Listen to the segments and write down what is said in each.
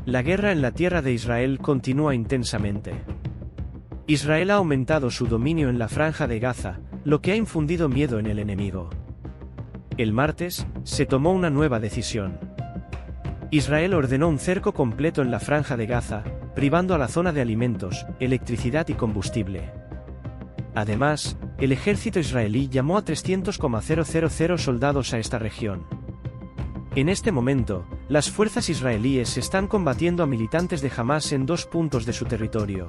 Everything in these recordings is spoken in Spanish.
La guerra en la tierra de Israel continúa intensamente. Israel ha aumentado su dominio en la franja de Gaza, lo que ha infundido miedo en el enemigo. El martes, se tomó una nueva decisión. Israel ordenó un cerco completo en la franja de Gaza, privando a la zona de alimentos, electricidad y combustible. Además, el ejército israelí llamó a 300,000 soldados a esta región. En este momento, las fuerzas israelíes están combatiendo a militantes de Hamás en 2 puntos de su territorio.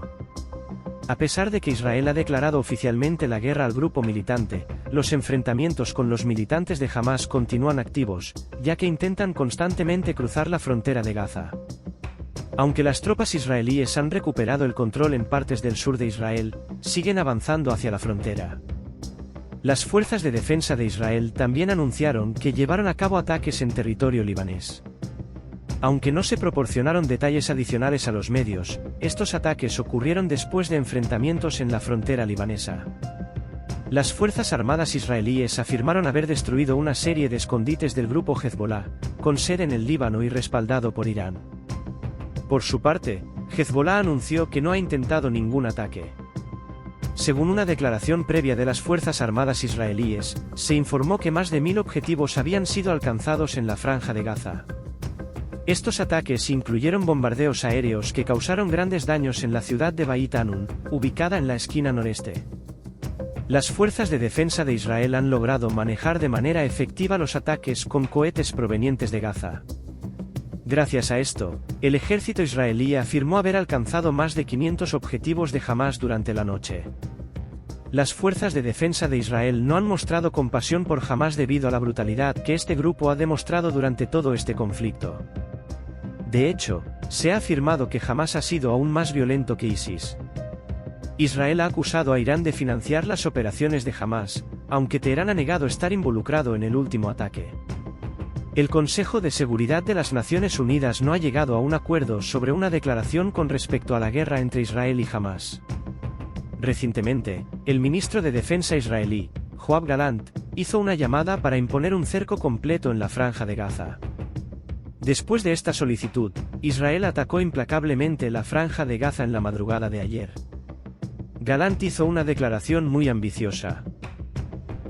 A pesar de que Israel ha declarado oficialmente la guerra al grupo militante, los enfrentamientos con los militantes de Hamás continúan activos, ya que intentan constantemente cruzar la frontera de Gaza. Aunque las tropas israelíes han recuperado el control en partes del sur de Israel, siguen avanzando hacia la frontera. Las fuerzas de defensa de Israel también anunciaron que llevaron a cabo ataques en territorio libanés. Aunque no se proporcionaron detalles adicionales a los medios, estos ataques ocurrieron después de enfrentamientos en la frontera libanesa. Las fuerzas armadas israelíes afirmaron haber destruido una serie de escondites del grupo Hezbollah, con sede en el Líbano y respaldado por Irán. Por su parte, Hezbollah anunció que no ha intentado ningún ataque. Según una declaración previa de las Fuerzas Armadas israelíes, se informó que más de 1000 objetivos habían sido alcanzados en la franja de Gaza. Estos ataques incluyeron bombardeos aéreos que causaron grandes daños en la ciudad de Beit Hanun, ubicada en la esquina noreste. Las fuerzas de defensa de Israel han logrado manejar de manera efectiva los ataques con cohetes provenientes de Gaza. Gracias a esto, el ejército israelí afirmó haber alcanzado más de 500 objetivos de Hamás durante la noche. Las fuerzas de defensa de Israel no han mostrado compasión por Hamás debido a la brutalidad que este grupo ha demostrado durante todo este conflicto. De hecho, se ha afirmado que Hamás ha sido aún más violento que ISIS. Israel ha acusado a Irán de financiar las operaciones de Hamás, aunque Teherán ha negado estar involucrado en el último ataque. El Consejo de Seguridad de las Naciones Unidas no ha llegado a un acuerdo sobre una declaración con respecto a la guerra entre Israel y Hamás. Recientemente, el ministro de Defensa israelí, Yoav Gallant, hizo una llamada para imponer un cerco completo en la franja de Gaza. Después de esta solicitud, Israel atacó implacablemente la franja de Gaza en la madrugada de ayer. Gallant hizo una declaración muy ambiciosa.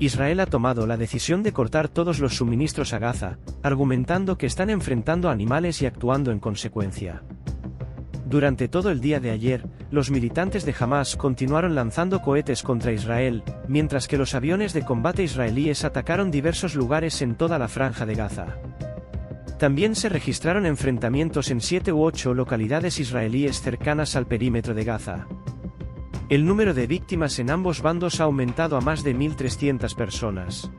Israel ha tomado la decisión de cortar todos los suministros a Gaza, argumentando que están enfrentando a animales y actuando en consecuencia. Durante todo el día de ayer, los militantes de Hamás continuaron lanzando cohetes contra Israel, mientras que los aviones de combate israelíes atacaron diversos lugares en toda la franja de Gaza. También se registraron enfrentamientos en 7 u 8 localidades israelíes cercanas al perímetro de Gaza. El número de víctimas en ambos bandos ha aumentado a más de 1.300 personas.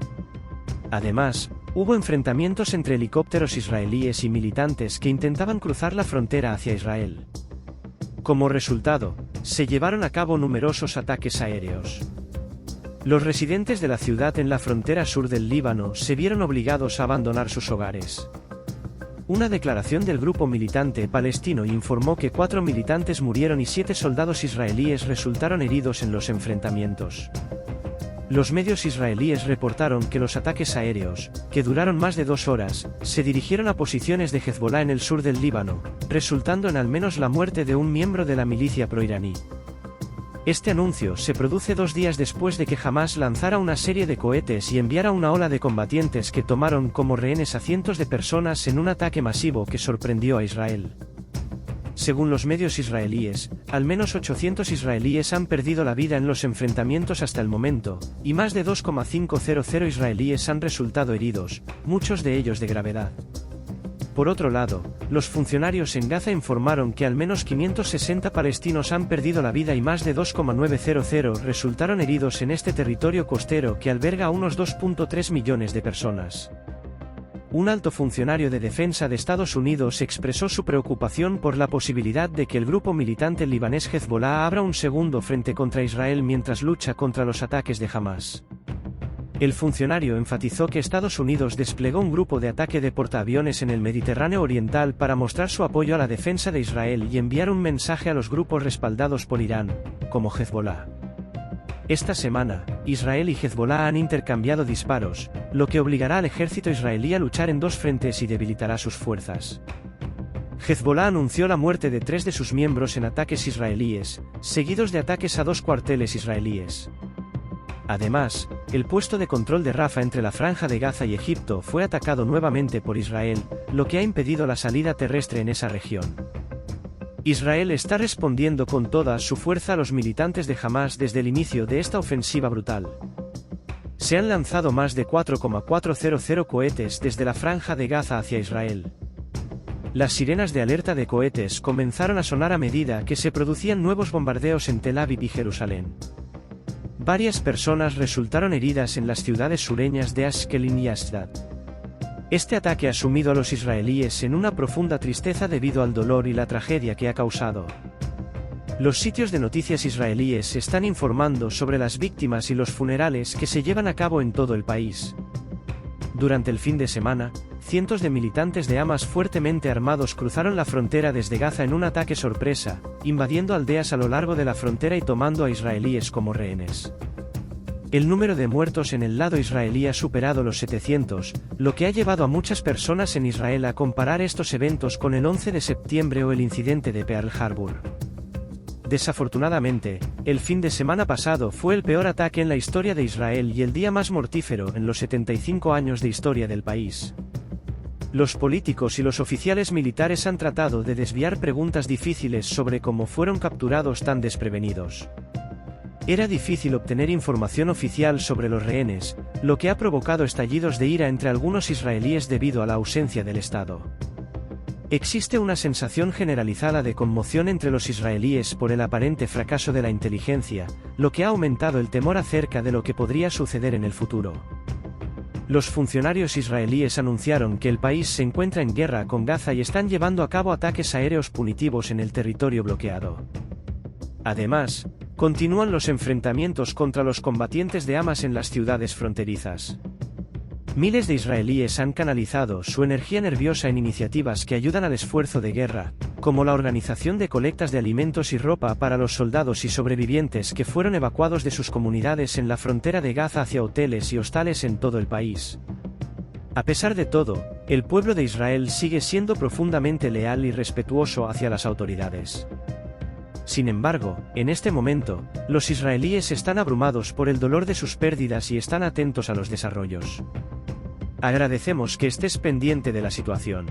Además, hubo enfrentamientos entre helicópteros israelíes y militantes que intentaban cruzar la frontera hacia Israel. Como resultado, se llevaron a cabo numerosos ataques aéreos. Los residentes de la ciudad en la frontera sur del Líbano se vieron obligados a abandonar sus hogares. Una declaración del grupo militante palestino informó que 4 militantes murieron y 7 soldados israelíes resultaron heridos en los enfrentamientos. Los medios israelíes reportaron que los ataques aéreos, que duraron más de 2 horas, se dirigieron a posiciones de Hezbollah en el sur del Líbano, resultando en al menos la muerte de un miembro de la milicia proiraní. Este anuncio se produce 2 días después de que Hamás lanzara una serie de cohetes y enviara una ola de combatientes que tomaron como rehenes a cientos de personas en un ataque masivo que sorprendió a Israel. Según los medios israelíes, al menos 800 israelíes han perdido la vida en los enfrentamientos hasta el momento, y más de 2,500 israelíes han resultado heridos, muchos de ellos de gravedad. Por otro lado, los funcionarios en Gaza informaron que al menos 560 palestinos han perdido la vida y más de 2,900 resultaron heridos en este territorio costero que alberga a unos 2,3 millones de personas. Un alto funcionario de defensa de Estados Unidos expresó su preocupación por la posibilidad de que el grupo militante libanés Hezbollah abra un segundo frente contra Israel mientras lucha contra los ataques de Hamás. El funcionario enfatizó que Estados Unidos desplegó un grupo de ataque de portaaviones en el Mediterráneo Oriental para mostrar su apoyo a la defensa de Israel y enviar un mensaje a los grupos respaldados por Irán, como Hezbollah. Esta semana, Israel y Hezbollah han intercambiado disparos, lo que obligará al ejército israelí a luchar en 2 frentes y debilitará sus fuerzas. Hezbolá anunció la muerte de 3 de sus miembros en ataques israelíes, seguidos de ataques a 2 cuarteles israelíes. Además, el puesto de control de Rafah entre la Franja de Gaza y Egipto fue atacado nuevamente por Israel, lo que ha impedido la salida terrestre en esa región. Israel está respondiendo con toda su fuerza a los militantes de Hamás desde el inicio de esta ofensiva brutal. Se han lanzado más de 4,400 cohetes desde la Franja de Gaza hacia Israel. Las sirenas de alerta de cohetes comenzaron a sonar a medida que se producían nuevos bombardeos en Tel Aviv y Jerusalén. Varias personas resultaron heridas en las ciudades sureñas de Ashkelon y Ashdod. Este ataque ha sumido a los israelíes en una profunda tristeza debido al dolor y la tragedia que ha causado. Los sitios de noticias israelíes están informando sobre las víctimas y los funerales que se llevan a cabo en todo el país. Durante el fin de semana, cientos de militantes de Hamás fuertemente armados cruzaron la frontera desde Gaza en un ataque sorpresa, invadiendo aldeas a lo largo de la frontera y tomando a israelíes como rehenes. El número de muertos en el lado israelí ha superado los 700, lo que ha llevado a muchas personas en Israel a comparar estos eventos con el 11 de septiembre o el incidente de Pearl Harbor. Desafortunadamente, el fin de semana pasado fue el peor ataque en la historia de Israel y el día más mortífero en los 75 años de historia del país. Los políticos y los oficiales militares han tratado de desviar preguntas difíciles sobre cómo fueron capturados tan desprevenidos. Era difícil obtener información oficial sobre los rehenes, lo que ha provocado estallidos de ira entre algunos israelíes debido a la ausencia del Estado. Existe una sensación generalizada de conmoción entre los israelíes por el aparente fracaso de la inteligencia, lo que ha aumentado el temor acerca de lo que podría suceder en el futuro. Los funcionarios israelíes anunciaron que el país se encuentra en guerra con Gaza y están llevando a cabo ataques aéreos punitivos en el territorio bloqueado. Además, continúan los enfrentamientos contra los combatientes de Hamás en las ciudades fronterizas. Miles de israelíes han canalizado su energía nerviosa en iniciativas que ayudan al esfuerzo de guerra, como la organización de colectas de alimentos y ropa para los soldados y sobrevivientes que fueron evacuados de sus comunidades en la frontera de Gaza hacia hoteles y hostales en todo el país. A pesar de todo, el pueblo de Israel sigue siendo profundamente leal y respetuoso hacia las autoridades. Sin embargo, en este momento, los israelíes están abrumados por el dolor de sus pérdidas y están atentos a los desarrollos. Agradecemos que estés pendiente de la situación.